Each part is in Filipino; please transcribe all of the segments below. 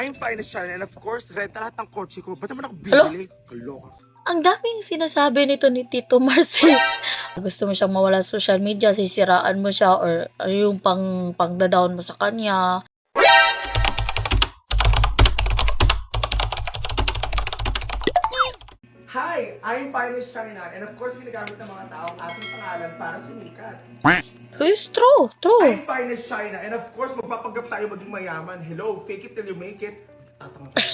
I'm fine as China, and of course, renta lahat ng kotse ko. Ba't naman ako Hello? bibili? Kaloka. Ang daming sinasabi nito ni Tito Mars. Gusto mo siyang mawala sa social media, sisiraan mo siya, or yung pang-down mo sa kanya. Hi, I'm fine as China, and of course, ginagamit ng mga tao ang ating pangalan para sumikat. It's true, true. I'm fine as China, and of course, magpapanggap tayo maging mayaman. Hello, fake it till you make it. Tatanga tayo.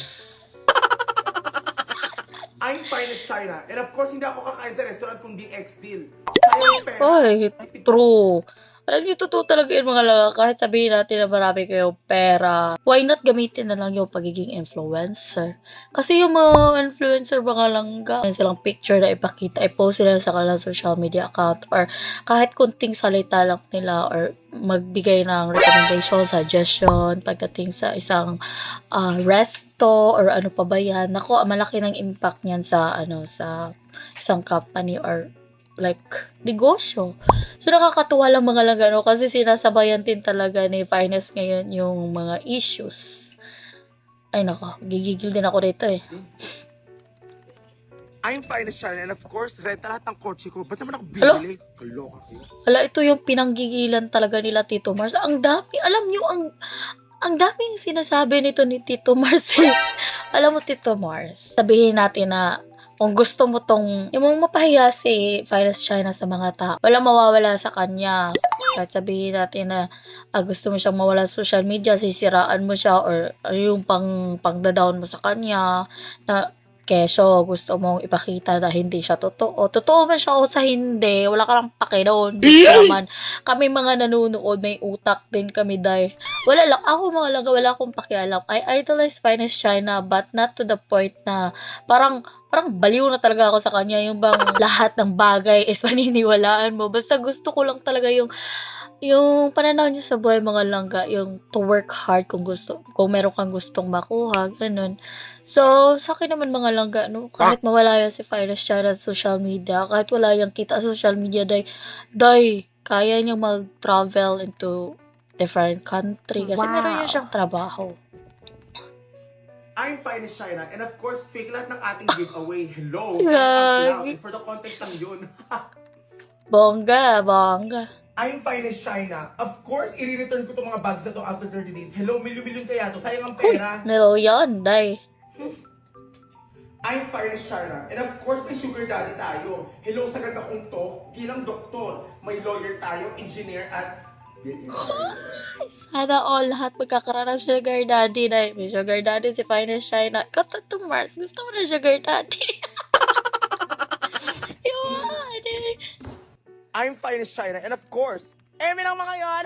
I'm fine as China, and of course, hindi ako kakain sa restaurant kundi ex-deal. Sayang pera. Ay, true. Alam niyo, totoo talaga yun mga laga. Kahit sabihin natin na marami kayo pera, why not gamitin na lang yung pagiging influencer? Kasi yung mga influencer mga langga, may silang picture na ipakita, i-post sila sa kanilang social media account, or kahit kunting salita lang nila, or magbigay ng recommendation, suggestion, pagdating sa isang resto, or ano pa ba yan. Naku, malaki ng impact niyan sa, sa isang company, or like, negosyo. So, nakakatuwa lang mga lagano kasi sinasabayan din talaga ni Finest ngayon yung mga issues. Ay nako, gigigil din ako dito eh. I'm fine as China, and of course, renta lahat ng kotse ko. Ba't naman ako bibili? Kaloka kayo. Hala, ito yung pinanggigilan talaga nila Tito Mars. Ang dami, alam nyo, ang daming sinasabi nito ni Tito Mars. Alam mo Tito Mars, sabihin natin na kung gusto mo tong, yung mapahiya si Finest China sa mga tao, wala mawawala sa kanya. Kahit sabihin natin na gusto mo siyang mawala sa social media, sisiraan mo siya, or yung pang-down mo sa kanya, na keso, gusto mong ipakita na hindi siya totoo. Totoo man siya o sa hindi, wala ka lang pake doon. Naman, kami mga nanonood, may utak din kami dahil. Wala lang, ako mga lang, wala akong pakialam. I idolize Finest China, but not to the point na parang baliw na talaga ako sa kanya. Yung bang lahat ng bagay is paniniwalaan mo. Basta gusto ko lang talaga yung pananaw niya sa buhay mga langga, yung to work hard kung meron kang gustong makuha, ganun. So, sa akin naman mga langga, no, kahit mawala yan si Finest China sa social media, kahit wala yung kita sa social media, kaya niyang mag-travel into different country kasi meron yun siyang trabaho. I'm fine as China, and of course, fake lahat ng ating giveaway. Hello, Gagi. sa for the content lang yun. Bongga. I'm fine as China. Of course, i-return ko itong mga bags na to after 30 days. Hello, milyon-milyon kaya to. Sayang ang pera. Million, day. I'm fine as China. And of course, may sugar daddy tayo. Hello, sa ganda kong to. Bilang doktor, may lawyer tayo, engineer, at... Sana all lahat magkakaroon ng sugar daddy na may sugar daddy si Finest China. Ikaw to Mars, gusto mo na sugar daddy? I'm fine as China. And of course, eme lang mga yan!